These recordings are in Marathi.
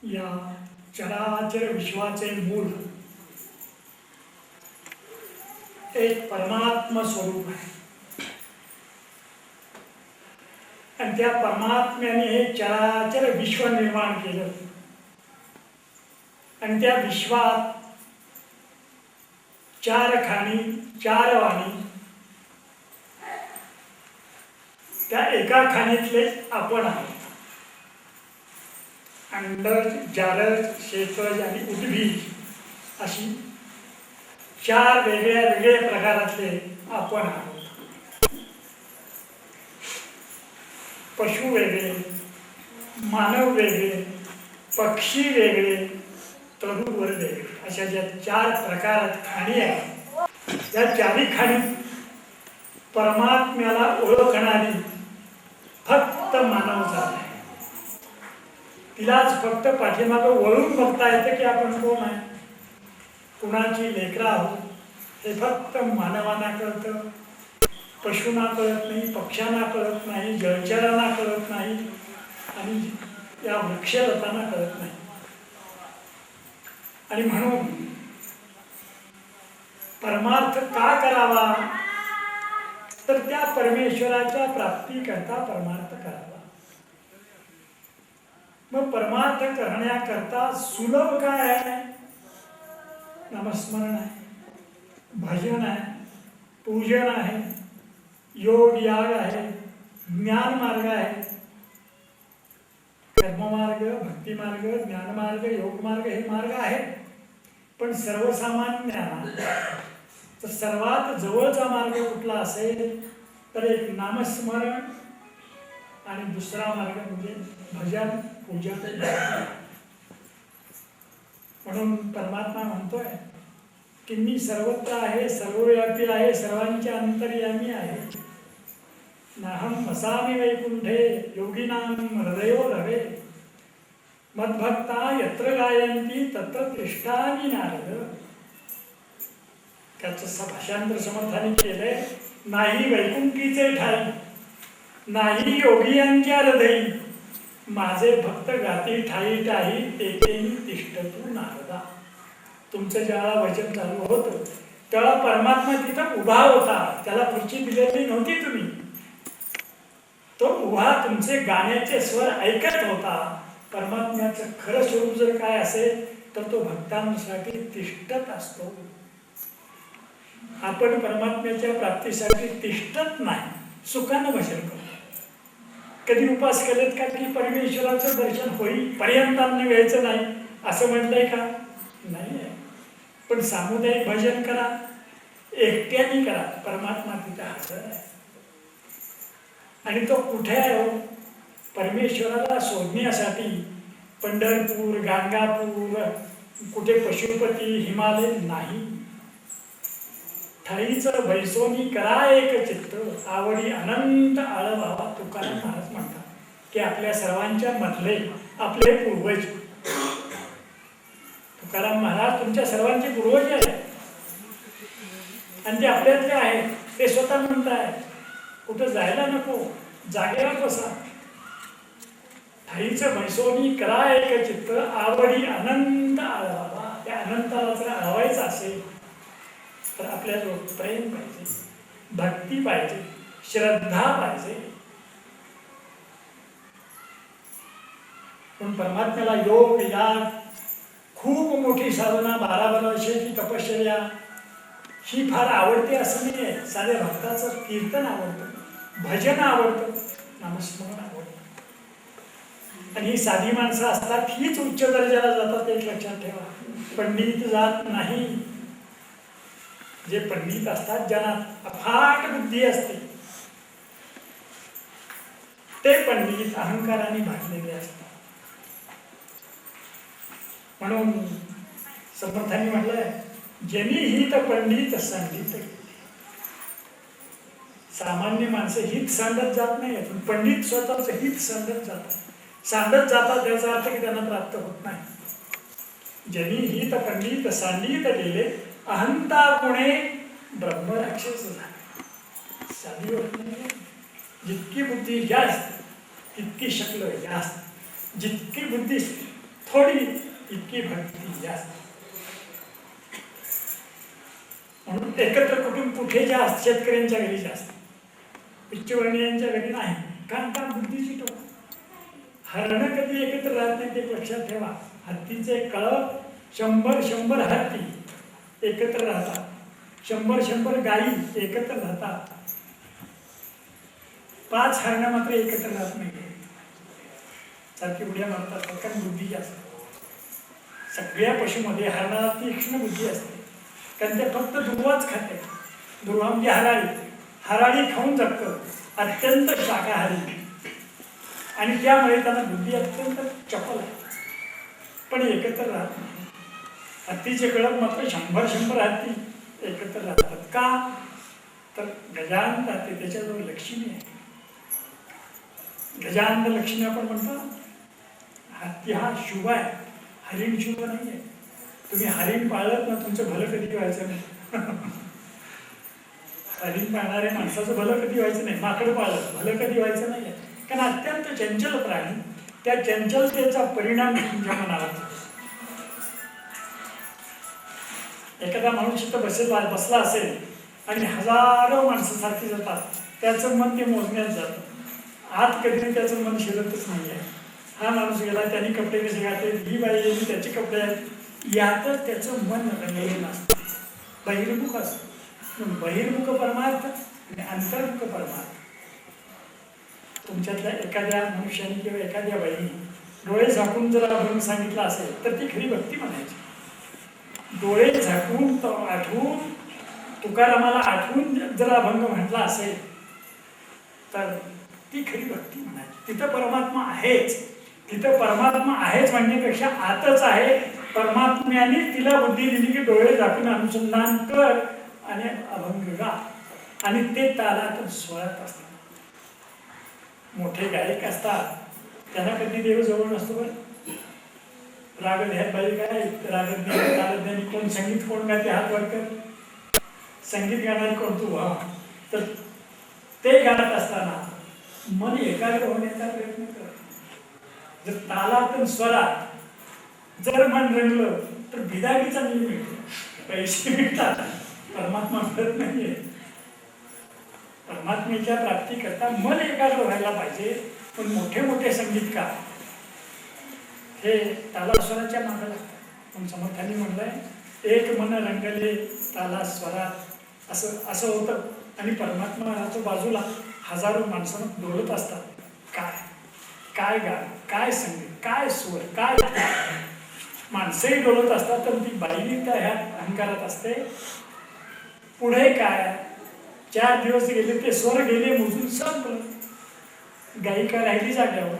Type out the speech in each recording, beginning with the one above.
या चराचर विश्वाचे मूळ एक परमात्मा स्वरूप आहे आणि त्या परमात्म्याने हे चराचर विश्व निर्माण केलं आणि त्या विश्वात चार खाणी चार वाणी, त्या एका खाणीतले आपण आहोत. अंडज, जारज, शेषज आणि उद्भिज अशी चार वेगळ्या प्रकारातले आपण आहोत. पशु वेगळे, मानव वेगळे, पक्षी वेगळे, तरुवर वेगळे अशा ज्या चार प्रकारात खाणी आहेत त्या चारी खाणी परमात्म्याला ओळखणारी फक्त मानव जात आहे. तिलाच फक्त पाठीमागं वळून बघता येतं की आपण कोण आहे, कुणाची लेकरं आहोत हे फक्त मानवांना कळतं. पशूंना कळत नाही, पक्ष्यांना कळत नाही, जलचरांना कळत नाही आणि या वृक्षलतांना कळत नाही. आणि म्हणून परमार्थ का करावा तर त्या परमेश्वराच्या प्राप्तीकरता परमार्थ करावा. मग परमार्थ करण्याकरता सुलभ काय आहे? नामस्मरण आहे, भजन आहे, पूजन आहे, योग याग आहे, ज्ञान मार्ग आहे. कर्ममार्ग, भक्ती मार्ग, ज्ञान मार्ग, योग मार्ग हे मार्ग आहेत. पण सर्वसामान्यांना तर सर्वात जवळचा मार्ग कुठला असेल तर एक नामस्मरण आणि दुसरा मार्ग म्हणजे भजन पूजन. म्हणून परमात्मा म्हणतोय की मी सर्वत्र आहे, सर्वव्यापी आहे, सर्वांच्या अंतर्यामी आहे. नाहं वसामि वैकुंठे योगिनां हृदयो रवे मद्भक्ता यत्र गायन्ति तत्र तिष्ठामि नारद. त्याचं भाषांतर समर्थाने केलंय. नाही वैकुंठीचे ठाई, नाही योगियांच्या हृदयी, माझे भक्त गाती ठाई ठाई तेथेही तिष्ठतु नारदा. तुमचं ज्यावेळा वचन चालू होतं तेव्हा परमात्मा तिथं उभा होता. त्याला खुर्ची दिलेली नव्हती तुम्ही. तो उभा तुमचे गाण्याचे स्वर ऐकत होता. परमात्म्याचं खरं स्वरूप जर काय असेल तर तो भक्तांसाठी तिष्ठत असतो. आपण परमात्म्याच्या प्राप्तीसाठी तिष्ठत नाही, सुखानं भजन करतो. कधी उपास केलेत का की परमेश्वराचं दर्शन होईल पर्यंतांनी व्हायचं नाही असं म्हटलंय का? नाही. पण सामुदायिक भजन करा, एकट्याने करा, परमात्मा तिथे हजर आहे. आणि तो कुठे आहे हो? परमेश्वराला शोधण्यासाठी पंढरपूर, गाणगापूर, कुठे पशुपती, हिमालय नाही. ठाईचं बैसोनी करा एक चित्त, आवडी अनंत आळवावा. तुकाराम महाराज म्हणतात की आपल्या सर्वांच्या मधले आपले पूर्वज. तुकाराम महाराज तुमच्या सर्वांचे पूर्वज आहेत आणि ते आपल्यातले आहेत. ते स्वतः म्हणताय कुठं जायला नको, जागेवर बसा. ठाईचं बैसोनी करा एक चित्त, आवडी अनंत आळवावा. त्या अनंताला जर आळवायचं असेल तर आपल्याजवळ प्रेम पाहिजे, भक्ती पाहिजे, श्रद्धा पाहिजे. पण परमात्म्याला योग याग, खूप मोठी साधना, 12 वर्षाची तपश्चर्या ही फार आवडते असं नाही आहे. साध्या भक्ताचं कीर्तन आवडतं, भजन आवडतं, नामस्मरण आवडतं. आणि ही साधी माणसं असतात हीच उच्च दर्जाला जातात, एक लक्षात ठेवा. पंडित जात नाही. जे पंडित असतात, ज्यांना अफाट बुद्धी असते, ते पंडित अहंकाराने भागलेले असतात. म्हणून समर्थांनी म्हटलंय, जनी हित पंडित सांडित. सामान्य माणसं हित सांडत जात नाही, पण पंडित स्वतःच हित सांडत जातात त्याचा अर्थ की त्यांना प्राप्त होत नाही. जनी हित पंडित सांडित गेले, अहंता कोणे ब्रह्मराक्षस झाले. साधी होत नाही. जितकी बुद्धी जास्त तितकी शक्ल जास्त, जितकी बुद्धी थोडी तितकी भक्ती जास्त. म्हणून एकत्र कुटुंब कुठे जास्त? शेतकऱ्यांच्या घरी जास्त, उच्चवर्णीयांच्या घरी नाही. कारण का? बुद्धीची टोक. हरणं कधी एकत्र राहत नाही, ते लक्षात ठेवा. हत्तीचे कळप 100 हत्ती एकत्र राहतात, 100 गायी एकत्र राहतात. 5 हरणं मात्र एकत्र राहत नाही, सारखी उड्या मारतात. कारण बुद्धी जास्त. सगळ्या पशुमध्ये हरणाला तीक्ष्ण बुद्धी असते, कारण ते फक्त दुर्वाच खाते. दुर्वा म्हणजे हराळी खाऊन जगतं, अत्यंत शाकाहारी, आणि त्यामुळे त्यांना बुद्धी अत्यंत चपल आहे. पण एकत्र राहत नाही. हत्तीचे कळप मात्र 100 हत्ती एकत्र राहतात. का? तर गजानन राहते, त्याच्याजवळ लक्ष्मी आहे. गजानन लक्ष्मी आपण म्हणतो. हत्ती हा शुभ आहे, हरिण शुभ नाही आहे. तुम्ही हरिण पाळत ना, तुमचं भलं कधी व्हायचं नाही. हरिण पाळणारे माणसाचं भलं कधी व्हायचं नाही. माकड पाळत भलं कधी व्हायचं नाही. कारण अत्यंत चंचल प्राणी, त्या चंचलतेचा परिणाम तुमच्या मनावर. एखादा माणूस इथं बसला असेल आणि हजारो माणसं सारखी जातात, त्याचं मन ते मोजण्यात जातं. आत कधी त्याचं मन शिरतच नाही आहे. हा माणूस गेला, त्यांनी कपडे कसे घातले, ही बाई गेली, त्याचे कपडे आहेत, यातच त्याचं मन रंगलेलं असतं. बहिर्मुख असतं. बहिर्मुख परमार्थ आणि अंतर्मुख परमार्थ. तुमच्यातल्या एखाद्या मनुष्याने किंवा एखाद्या बाईने डोळे झाकून जर अभंग सांगितला असेल तर ती खरी भक्ती म्हणायची. डोळे झाकून आठवून तुकारामाला आठवून जर अभंग म्हटला असेल तर ती खरी भक्ती म्हणायची. तिथं परमात्मा आहेच. तिथं परमात्मा आहेच म्हणण्यापेक्षा आतच आहे. परमात्म्याने तिला बुद्धी दिली की डोळे झाकून अनुसंधान कर आणि अभंग गा. आणि ते तालात स्वरात असतात. मोठे गायक असतात, त्यांना कधी देव जवळ नसतो. बरं, राग ध्यान बाई काय रागज्ञानी तालज्ञानी कोण, संगीत कोण गाते हात वर कर, संगीत गाणारी कोण तू व्हा. तर ते गात असताना मन एकाग्र होण्याचा प्रयत्न कर. जर तालात स्वरात जर मन रंगलं तर बिदागी चांगली मिळते, पैसे मिळतात, परमात्मा मिळत नाहीये. परमात्मेच्या प्राप्ती करता मन एकाग्र व्हायला पाहिजे. पण मोठे मोठे संगीतकार हे तालास्वराच्या मागे लागतात. पण समर्थांनी म्हणलंय, एक मन रंगले ताला स्वरात, असं होतं. आणि परमात्मा राहतो बाजूला, हजारो माणसांना डोलत असतात. काय गाणं, काय संगीत, काय स्वर, काय माणसंही डोलत असतात. तर ती बाई त्या ह्या अहंकारात असते. पुढे काय, 4 दिवस गेले, ते स्वर गेले, मोजून संपलं. गायिका राहिली जाग्यावर,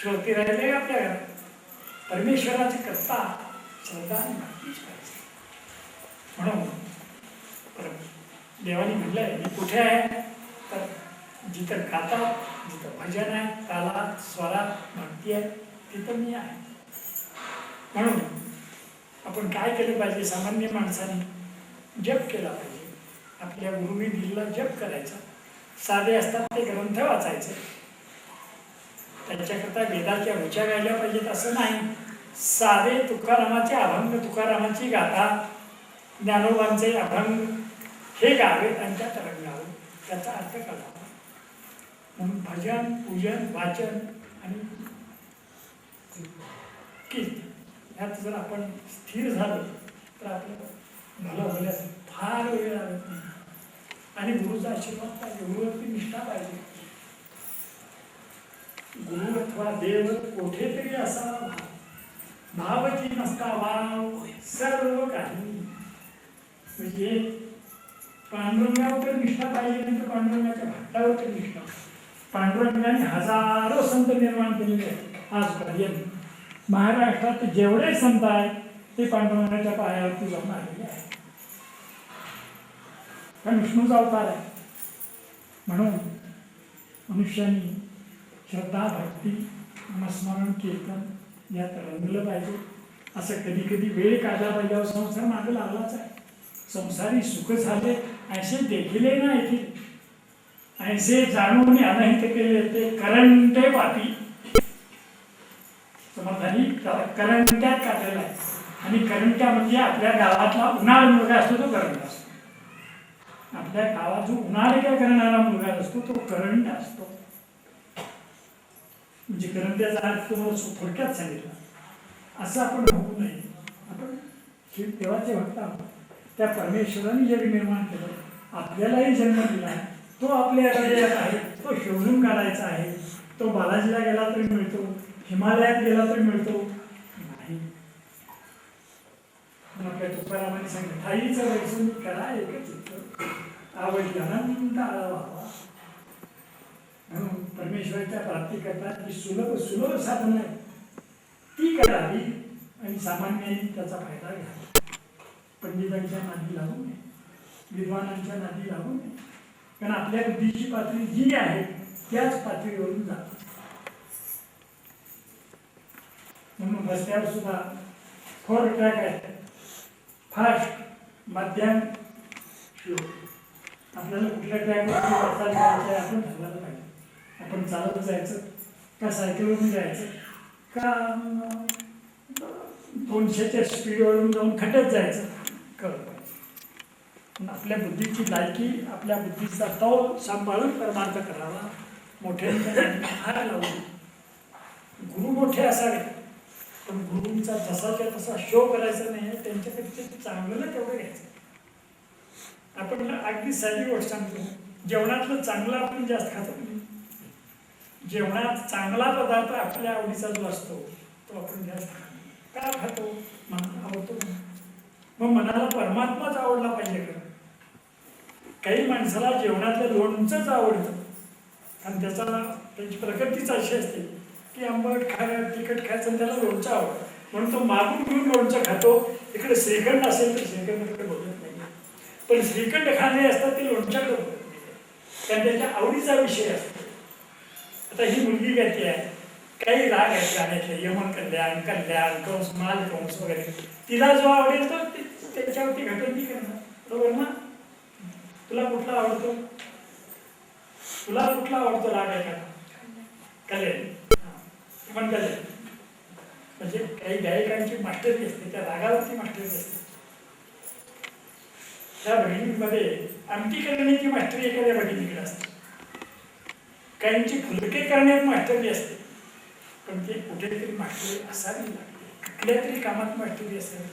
श्रोती राहिले आपल्या घरात. परमेश्वराची करता श्रद्धा आणि भक्तीच करायची. म्हणून देवानी म्हणलंय, मी कुठे आहे? तर जिथं गातात, जिथं भजन आहे, तालात स्वरात भक्ती आहे, तिथं मी आहे. म्हणून आपण काय केलं पाहिजे? सामान्य माणसाने जप केला पाहिजे. आपल्या गुरुने दिलेला जप करायचा. साधे असतात ते ग्रंथ वाचायचे. त्यांच्याकरता वेदाच्या ऋचा गायल्या पाहिजेत असं नाही. साधे तुकारामाचे अभंग, तुकारामाची गाथा, ज्ञानोबांचे अभंग हे गावे, त्यांच्यात रंगावे, त्याचा अर्थ कळावा. म्हणून भजन, पूजन, वाचन आणि कीर्तन ह्यात जर आपण स्थिर झालो तर आपलं भलं होण्यास फार वेळ लागत नाही. आणि गुरुचा आशीर्वाद पाहिजे, गुरुवरती निष्ठा पाहिजे. गुरु अथवा देव कोठेतरी असावा भावची नसता वाव सर्व काही. म्हणजे पांडुरंगावर तर निष्ठा पाहिजे, नाही तर पांडुरंगाच्या भक्तावर तर निष्ठा. पांडुरंगाने हजारो संत निर्माण केलेले आहेत आजपर्यंत. महाराष्ट्रात जेवढे संत आहेत ते पांडुरंगाच्या पायावरती जाऊन आलेले आहे. कारण विष्णूचा अवतार आहे. म्हणून मनुष्याने श्रद्धा, भक्ती, नामस्मरण, कीर्तन यात रंगलं पाहिजे. असं कधी कधी वेळ काढला पाहिजे. संसार मागे लागलाच आहे. संसारी सुख झाले ऐसे देखिले ना ऐकले, ऐसे जाणून अनहित केले ते करंटे वाटी. समर्थांनी करंट्यात काढलेला आहे. आणि करंट्या म्हणजे आपल्या गावातला उन्हाळ मुलगा असतो तो करंट असतो. आपल्या गावात जो उन्हाळ्या करणारा मुलगा असतो तो करंट असतो. म्हणजे करंट्याचा अर्थ तुम्हाला थोडक्यात सांगितलं. असं आपण होऊ नये. आपण देवाचे भक्त आहोत. त्या परमेश्वराने जग निर्माण केलं, आपल्यालाही जन्म दिला. तो आपल्या हृदयात आहे, तो शोधून काढायचा आहे. तो बालाजीला गेला तरी मिळतो, हिमालयात गेला तरी मिळतो नाही. आपल्या तुकारामाने सांगितलं, ठाईचं वैसून करा एकच चित्त, आवडी अनंत व्हावा. म्हणून परमेश्वराच्या प्राप्ती करतात की सुलभ साधन आहे ती करावी आणि सामान्यांनी त्याचा फायदा घ्यावा. पंडितांच्या नादी लागू नये, विद्वानांच्या नादी लागू नये. कारण आपल्या बुद्धीची पातळी जी आहे त्याच पातळीवरून जातो. म्हणून रस्त्यावर सुद्धा 4 ट्रॅक आहेत, फास्ट, मध्यम, स्लो. आपल्याला कुठल्या ट्रॅकवर वाटचाल करायची आपण ठरवायला पाहिजे. आपण चालत जायचं का सायकलवरून जायचं का 200च्या स्पीडवरून जाऊन खटत जायचं कळलं पाहिजे. आपल्या बुद्धीची लायकी, आपल्या बुद्धीचा तौल सांभाळून परमार्थ करावा. मोठ्यांच्या हार लावून. गुरु मोठे असावे पण गुरुंचा जसाच्या तसा शो करायचा नाही. त्यांच्यापेक्षा चांगलं तेवढं घ्यायचं. आपण अगदी साधी गोष्ट सांगतो, जेवणातलं चांगलं आपण जास्त खातो. जेवणात चांगला पदार्थ आपल्या आवडीचा जो असतो तो आपण जास्त खातो. का खातो? मनाला आवडतो. मग मनाला परमात्माच आवडला पाहिजे का? काही माणसाला जेवणातलं लोणचंच आवडतं आणि त्याची प्रकृतीच अशी असते की आंबट तिखट खायचं आणि त्याला लोणचं आवडतं. म्हणून तो मागून घेऊन लोणचं खातो. इकडे श्रीखंड असेल तर श्रीखंडाकडे बोलत नाही. पण श्रीखंड खाणे असतात ते लोणच्याकडे बोलत नाही, कारण त्याच्या आवडीचा विषय असतो. आता ही मुलगी गाती आहे, काही राग आहेत गाण्यातले, यमन कल्याण, कल्याण, कंस, माल कंस वगैरे. तिला जो आवडेल तो त्याच्यावरती घटन करणार. बरोबर ना? तुला कुठला आवडतो? तुला कुठला आवडतो राग आहे का? कल्याण पण कल्याण. म्हणजे काही गायकांची मास्टरी असते, त्या रागावरती मास्टरी असते. त्या बहिणींमध्ये आमटी करण्याची मास्टरी एखाद्या बहिणीकडे असते. काहींची फुलके करण्यात मास्टरी असते, पण ते कुठेतरी मास्टरी असावी लागते. कुठल्या तरी कामात मास्टरी असेल.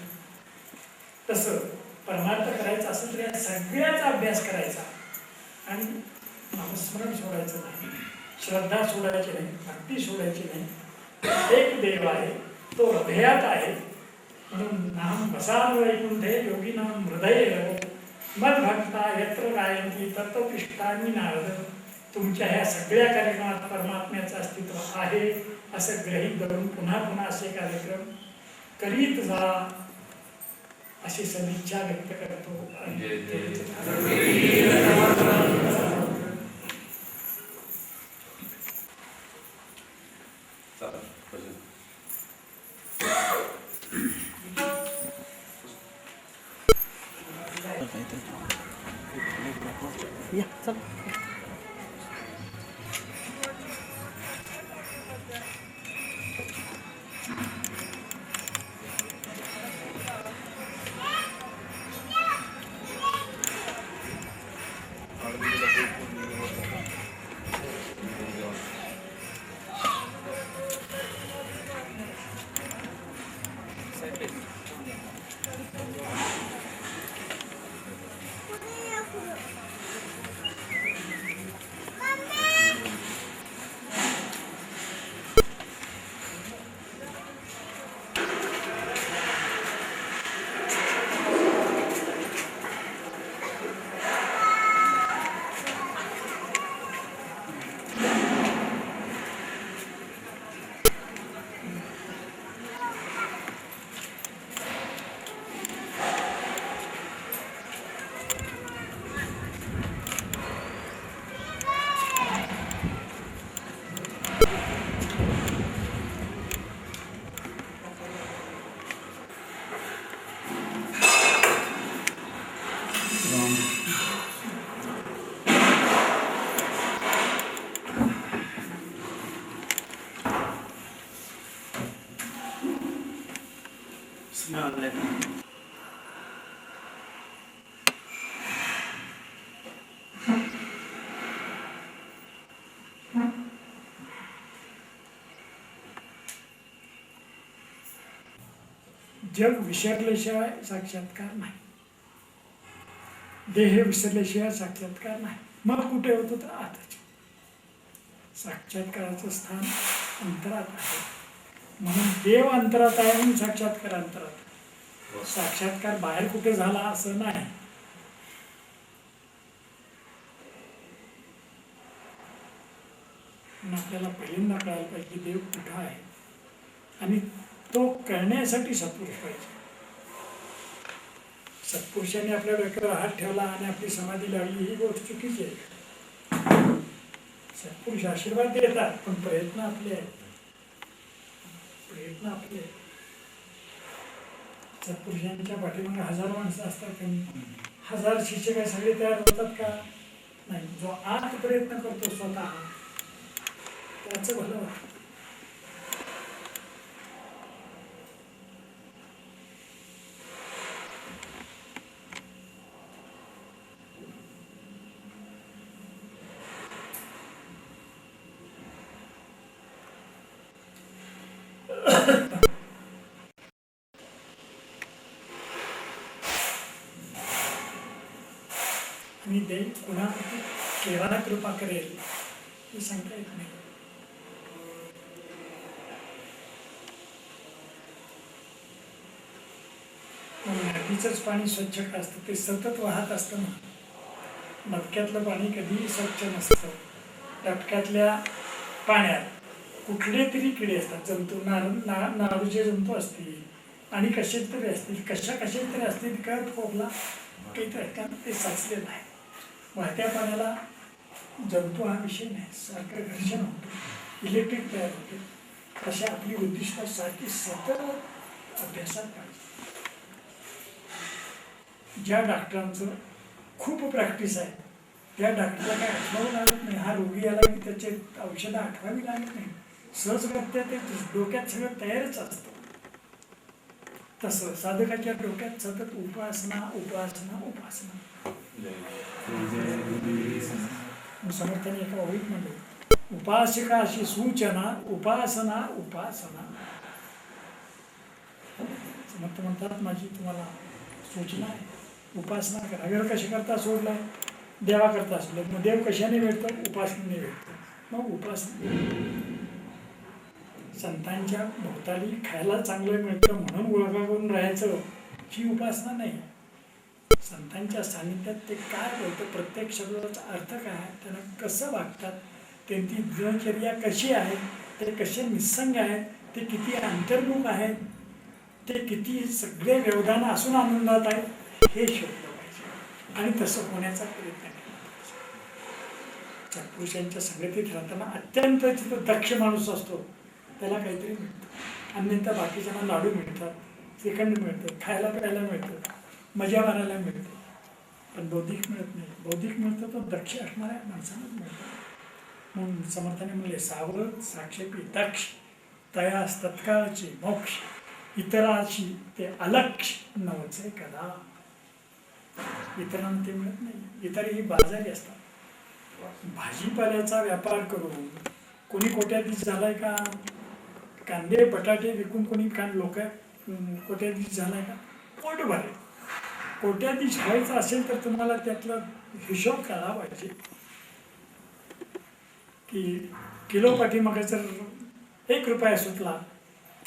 तसं परमार्थ करायचं असेल तर या सगळ्याचा अभ्यास करायचा आणि नामस्मरण सोडायचं नाही, श्रद्धा सोडायची नाही, भक्ती सोडायची नाही. एक देव आहे, तो हृदयात आहे. म्हणून नाम वसान वैकुंठे योगी नाम हृदय मद भक्ता यत्र गायंती तत्वपिष्टानी नारद. तुमच्या ह्या सगळ्या कार्यक्रमात परमात्म्याचं अस्तित्व आहे असं ग्रहित धरून पुन्हा पुन्हा असे कार्यक्रम करीत जा अशी सदिच्छा व्यक्त करतो. या चल. जग विसरल्याशिवाय साक्षात्कार नाही, देह विसरल्याशिवाय साक्षात्कार नाही. मग कुठे होतो तर आताच. साक्षात्काराचं स्थान अंतरात आहे, म्हणून देव अंतरात आहे म्हणून साक्षात्कार अंतरात. साक्षात्कार बाहेर कुठे झाला असं नाही. आपल्याला पहिल्यांदा कळायला पाहिजे देव कुठं आहे, आणि तो कळण्यासाठी सत्पुरुष पाहिजे. सत्पुरुषाने आपल्या डोक्यावर हात ठेवला आणि आपली समाधी लागली ही गोष्ट चुकीची आहे. सत्पुरुष आशीर्वाद देतात, पण प्रयत्न आपले आहेत. प्रयत्न आपले आहेत. सत्पुरुषांच्या पाठीमागे 1000 माणसं असतात, पण 1000 शिष्य काय सगळे तयार होतात का? नाही. जो आत प्रयत्न करतो स्वतः त्याचं भलं होतं. आणि देव कुणावरती केव्हा कृपा करेल हे सांगता येत नाही. नदीचंच पाणी स्वच्छ का असतं? ते सतत वाहत असतं ना. डबक्यातलं पाणी कधीही स्वच्छ नसतं. डबक्यातल्या पाण्यात कुठले तरी किडे असतात, जंतू, नारूचे जंतू असतील आणि कसे तरी असतील, कशा तरी असतील, कळत खोकला काही ते साचलेलं आहे. वाहत्या पाण्याला जंतू हा विषय नाही, सारखं घर्षण होतं, इलेक्ट्रिक तयार होते. तशा आपली उद्दिष्ट सारखी सतत अभ्यासात पाहिजे. ज्या डॉक्टरांचं खूप प्रॅक्टिस आहे त्या डॉक्टरला काय आठवावं लागत नाही. हा रोगी आला की त्याचे औषधं आठवावी लागत नाही, सहजगत्या ते डोक्यात सगळं तयारच असतं. तसं साधकाच्या डोक्यात सतत उपासना उपासना उपासना. समर्थाने एका ओळीत म्हणतो, उपासकाशी सूचना उपासना उपासना. समर्थ म्हणतात माझी तुम्हाला सूचना आहे, उपासना करा. वेळ कशा करता सोडलाय? देवा करता सोडलं. मग देव कशाने भेटतो? उपासनेने भेटतो. मग उपासना. संतांच्या भोवताली खायला चांगलं मिळतं म्हणून गोळगा करून राहायचं ही उपासना नाही. संतांच्या सानिध्यात ते काय बोलतं, प्रत्येक शब्दाचा अर्थ काय आहे, त्यांना कसं वागतात, त्यांची दिनचर्या कशी आहे, ते कसे निस्संग आहेत, ते किती अंतर्मुख आहेत, ते किती सगळे व्यवधान असून आनंदात आहेत, हे शोधलं पाहिजे आणि तसं होण्याचा प्रयत्न केला पाहिजे. सत्पुरुषांच्या संगतीत राहताना अत्यंत दक्ष माणूस असतो, त्याला काहीतरी मिळतं. अन्यथा बाकीच्यांना लाडू मिळतात, श्रीखंड मिळतं, खायला प्यायला मिळतं, मजा मारायला मिळते, पण बौद्धिक मिळत नाही. बौद्धिक मिळतं तर दक्ष असणाऱ्या माणसांनाच मिळतं. म्हणून समर्थाने म्हणले, सावध साक्षेपी दक्ष तयास तत्काळचे मोक्ष, इतराची ते अलक्ष नवचे कदा. इतरांना ते मिळत नाही. इतर ही बाजारी असतात. भाजीपाल्याचा व्यापार करून कोणी कोट्याधीश झालाय का? कांदे बटाटे विकून कोणी लोक कोट्याधीश झालाय का? पोट भरेल. कोट्याधीश व्हायचं असेल तर तुम्हाला त्यातला हिशोब कळला पाहिजे की किलो पाठीमागे जर 1 रुपया सुटला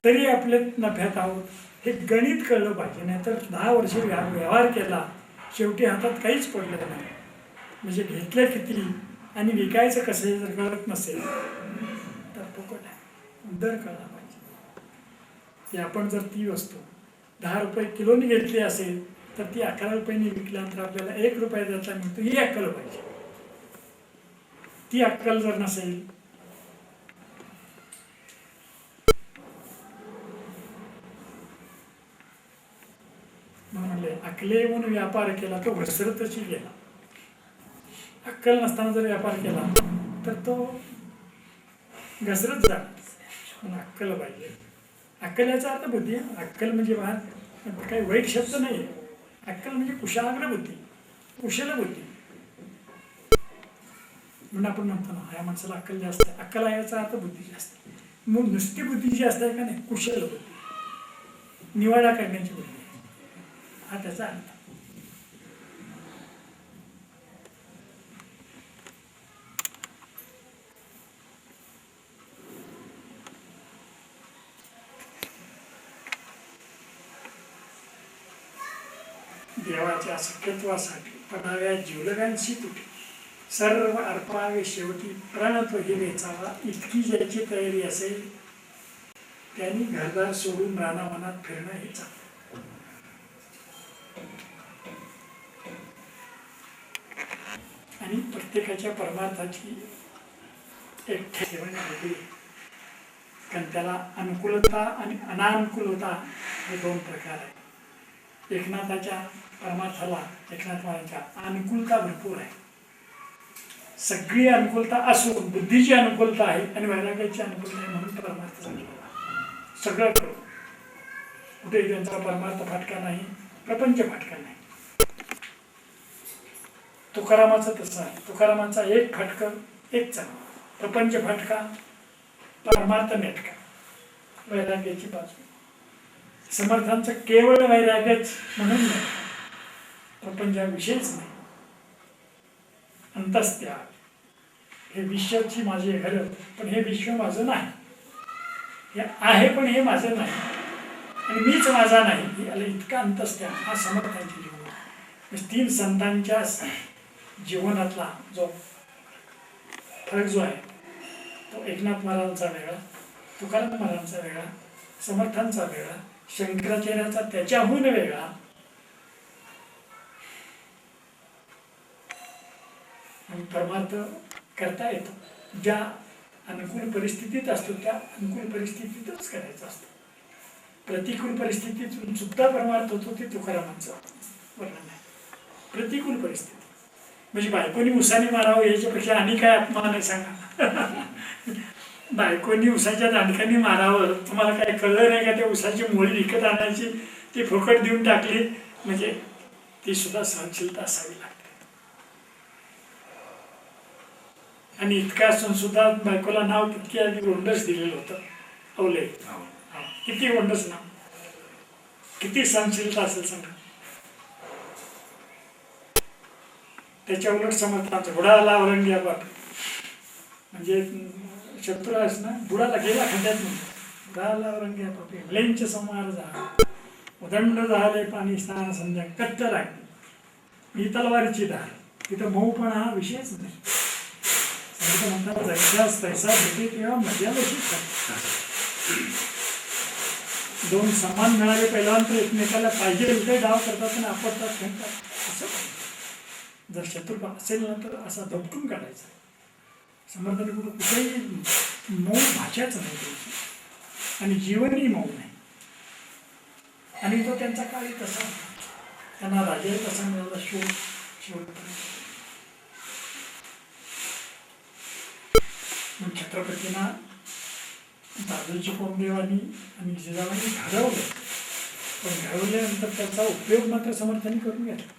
तरी आपले नफ्यात आहोत, हे गणित कळलं पाहिजे. नाहीतर 10 वर्ष व्यवहार केला, शेवटी हातात काहीच पडलं नाही, म्हणजे घेतलं किती आणि विकायचं कसं हे जर कळत नसेल तर फुकट आहे. दर कळला पाहिजे की आपण जर ती वस्तू 10 रुपये किलोनी घेतली असेल तर ती 11 रुपयांनी विकल्यानंतर आपल्याला 1 रुपया द्यायचा मिळतो, ही अक्कल पाहिजे. ती अक्कल जर नसेल म्हणले, अक्कले म्हणून व्यापार केला तो घसरतशी गेला. अक्कल नसताना जर व्यापार केला तर तो घसरत जाणार. म्हणून अक्कल पाहिजे. अक्कल याचा अर्थ बुद्धी. अक्कल म्हणजे बाहेर काही वाईट शब्द नाही. अक्कल म्हणजे कुशाग्र बुद्धी, कुशल बुद्धी. म्हणून आपण म्हणतो ना या माणसाला अक्कल जास्त आहे. अक्कल आहे याचा अर्थ बुद्धी जास्त. मग नुसती बुद्धी जी असते का नाही, कुशल बुद्धी, निवाडा काढण्याची बुद्धी, हा त्याचा अर्थ. देवाच्या सख्यत्वासाठी पडाव्या जीवलगांशी तुटे, सर्व अर्पावे शेवटी प्रणत्व हे वेचावा, इतकी ज्याची तयारी असेल त्यांनी घरदार सोडून रानावनात फिरणं हे चांगलं. आणि प्रत्येकाच्या परमार्थाची एक ठेवण वेगळी, कारण त्याला अनुकूलता आणि अनानुकूलता हे दोन प्रकार आहेत. एकनाथाच्या परमार्थाला, एकनाथ महाराजांच्या अनुकूलता भरपूर आहे. सगळी अनुकूलता असून बुद्धीची अनुकूलता आहे आणि वैराग्याची अनुकूलता आहे, म्हणून परमार्थ सांगितला. सगळं करू कुठे त्यांचा परमार्थ फाटका नाही, प्रपंच फाटका नाही. तुकारामाचं तसं आहे. तुकारामाचा एक फाटकं एक चांगला, प्रपंच फाटका, परमार्थ नेटका, वैराग्याची बाजू. समर्थांचं केवळ वैराग्यच म्हणून नाही, प्रपंचाविषयीच नाही. अंतस्त्याग, हे विश्वाची माझे घर, पण हे विश्व माझं नाही. हे आहे पण हे माझं नाही, आणि मीच माझा नाही. याला इतका अंतस्त्याग हा समर्थांचे जीवन. म्हणजे तीन संतांच्या जीवनातला जो फरक जो आहे तो एकनाथ महाराजांचा वेगळा, तुकाराम महाराजांचा वेगळा, समर्थांचा वेगळा, शंकराचार्याचा त्याच्याहून वेगळा. आणि परमार्थ करता येतो ज्या अनुकूल परिस्थितीत असतो, त्या अनुकूल परिस्थितीतच करायचं असतं. प्रतिकूल परिस्थितीतून सुद्धा परमार्थ होतो, ते तुकारामांचं वर्णन आहे. प्रतिकूल परिस्थिती म्हणजे बायकोनी उसाने मारावं याच्यापेक्षा आणि काय अपमान आहे सांगा. बायकोनी उसाच्या दांडकांनी मारावं, तुम्हाला काय कळलं नाही का? त्या उसाची मुळी विकत आणायची, ती फुकट देऊन टाकली, म्हणजे ती सुद्धा सहनशीलता असावी लागते. आणि इतका असून सुद्धा बायकोला नाव किती आधी ओंडस दिलेलं होतं, अवले. किती ओंडस नाव, किती सहनशीलता असेल सांगा. त्याच्या उलट समर्थांचं बुडाला औरंग्याबाद, म्हणजे शत्रू आहेस ना, बुडाला गेला खड्ड्यात म्हणतो, बुडाला औरंग्याबाद लेंच संहार झाला, उदंड झाले पाणी स्नान संध्या कट्ट लागली, ही तलवारीची धार. तिथं मऊपणा हा विषयच नाही. म्हणतात जगद्यास पैसा भेटे तेव्हा मजा कशी. दोन समान मिळाले पहिलवान तर एकमेकाला पाहिजे उलटे डाव करतात आणि आपटतात, खेळतात. असं जर शत्रू असेल ना तर असा धपटून काढायचा. समर्थाने कुठं कुठेही मऊ भाषाच नाही त्याची, आणि जीवनही मऊ नाही. आणि तो त्यांचा काळी तसा, त्यांना राजाही तसा मिळाला शेवटपर्यंत. छत्रपतींना दादूजी कोंडदेवानी आणि जिजाबाईंनी घडवलं, पण घडवल्यानंतर त्याचा उपयोग मात्र समर्थांनी करून घेतला.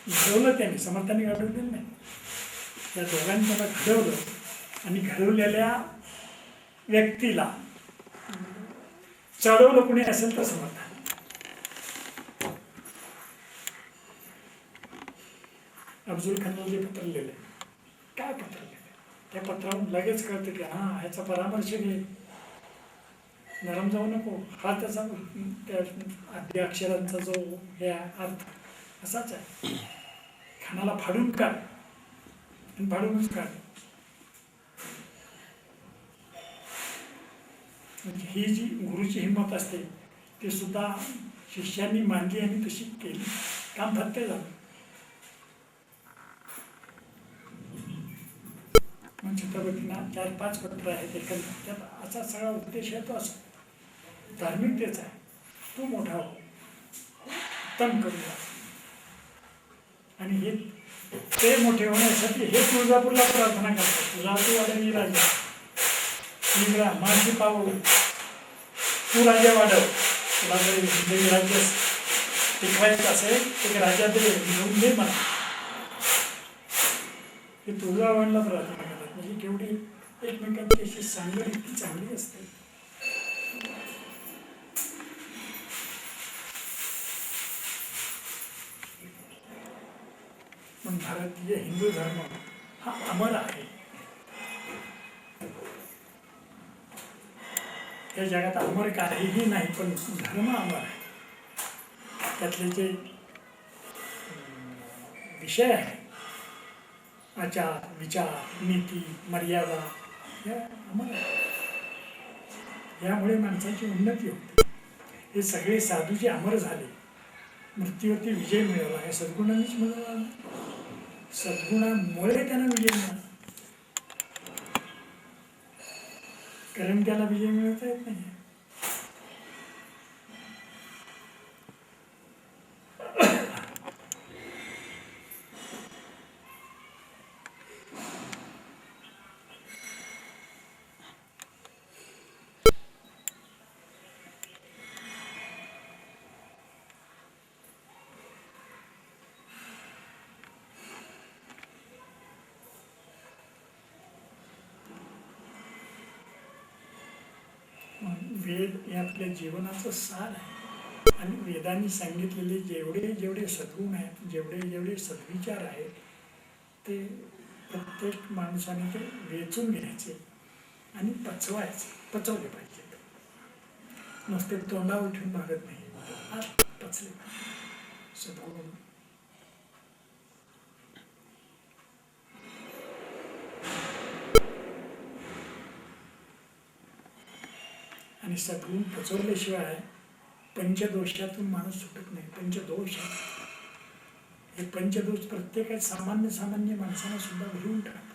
घडवलं त्यांनी, समर्थांनी घडवलेलं नाही. त्या दोघांनी त्याला घडवलं, आणि घडवलेल्या व्यक्तीला चढवलं कुणी असेल तर समर्थ. अफजल खानला जे पत्र लिहिलं, काय पत्र लिहिलं, त्या पत्रावरून लगेच कळतं की हा ह्याचा परामर्श घे, नरम जाऊ नको. हा त्याचा त्या आद्य अक्षरांचा जो हे अर्थ असाच आहे. खानाला फाडून काढ, आणि फाडूनच काढ. म्हणजे ही जी गुरुची हिंमत असते ती सुद्धा शिष्यांनी मानली आणि तशी केली. काम फत्ते झालं. मग छत्रपतींना 4-5 पत्र आहेत एकंदर. त्यात असा सगळा उद्देश आहे तो असा धार्मिकतेचा आहे. तू मोठा हो, उत्तम करूया. आणि हे ते मोठे होण्यासाठी हे तुळजापूरला प्रार्थना करतात. तुळजापूर मी राजा, मी ब्राह्मणाची पावो, तू राजा वाढव, तुला जर हिंदवी राज्य टिकवायचं असेल तर राजा ते घेऊन दे मला. हे तुळजाभवानीला प्रार्थना करतात. म्हणजे केवढी एकमेकांची अशी सांगड इतकी चांगली असते. पण भारतीय हिंदू धर्म हा अमर आहे. या जगात अमर काहीही नाही, पण धर्म अमर आहे. त्यातले जे विषय आहे, आचार विचार नीती मर्यादा, या अमर आहे. यामुळे माणसाची उन्नती होते. हे सगळे साधू जे अमर झाले, मृत्यूवरती विजय मिळवला, हे सद्गुणांनीच मिळवला. सद्गुणामुळे त्यांना विजय मिळाला, कारण त्याला विजय मिळवता येत नाही. वेद हे आपल्या जीवनाचं सार आहे. आणि वेदांनी सांगितलेले जेवढे जेवढे सद्गुण आहेत, जेवढे जेवढे सद्विचार आहेत, ते प्रत्येक माणसाने ते वेचून घ्यायचे आणि पचवले पाहिजेत. नुसते तोंडावर ठेवून भागत नाही, आत पचले पाहिजे सद्गुण. आणि सद्गुण पचवल्याशिवाय पंचदोषातून माणूस सुटत नाही. पंचदोष हे पंचदोष प्रत्येक सामान्य माणसाने सुद्धा घेऊन टाकतो.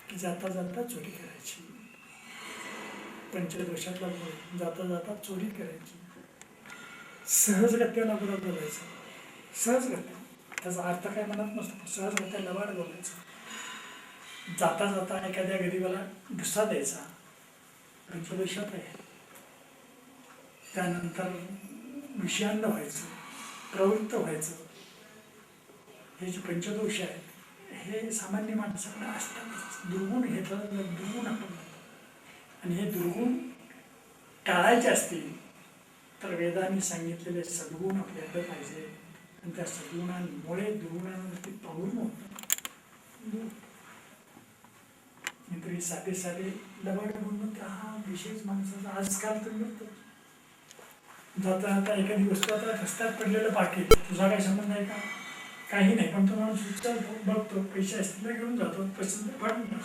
की जाता जाता चोरी करायची, पंचदोषातला जाता जाता चोरी करायची, सहजगत्या लबाड बोलायचं. सहजगत्या त्याचा अर्थ काय मनात नसतो, सहजगत्या लबाड बोलायचं. जाता जाता एखाद्या गरीबाला भुसा द्यायचा, पंचदोषात आहे. त्यानंतर विषयांना व्हायचं, प्रवृत्त व्हायचं, हे जे पंचदोष आहेत हे सामान्य माणसाकडे असतात. दुर्गुण घेतलं दुर्गुण आपण, आणि हे दुर्गुण टाळायचे असतील तर वेदांनी सांगितलेले सद्गुण आपल्याकडे पाहिजे. आणि त्या सद्गुणांमुळे दुर्गुणांवरती पाहून होतं. तरी साधे साधे लबाड म्हणून हा विशेष माणसाचा आजकाल तर मिळतो. जाता जाता एखादी वस्तू आता रस्त्यात पडलेलं पाकिट, तुझा काही संबंध आहे का? काही नाही, पण तो माणूस विचार बघतो, पैसे असतील घेऊन जातो, पसंत पाडून जातो.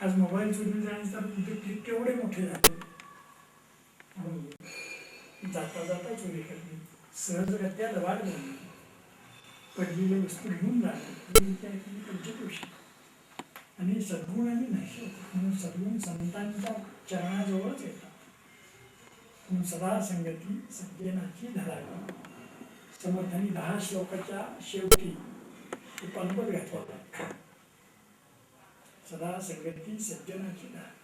आज मोबाईल चोरून जाण्याचे तर केवढे मोठे झाले. जाता जाता चोरी करणे, सहजगत्या लबाड बनणे, पडलेली वस्तू घेऊन जाणे, पंचदोष. आणि सद्गुणांनी नशी होतात. म्हणून सद्गुण संतांच्या चरणाजवळच येतात. म्हणून सदा संगती सज्जनाची धरावी. समर्थांनी 10 श्लोकाच्या शेवटी पदपद घातलं. सदा संगती सज्जनाची धरावी.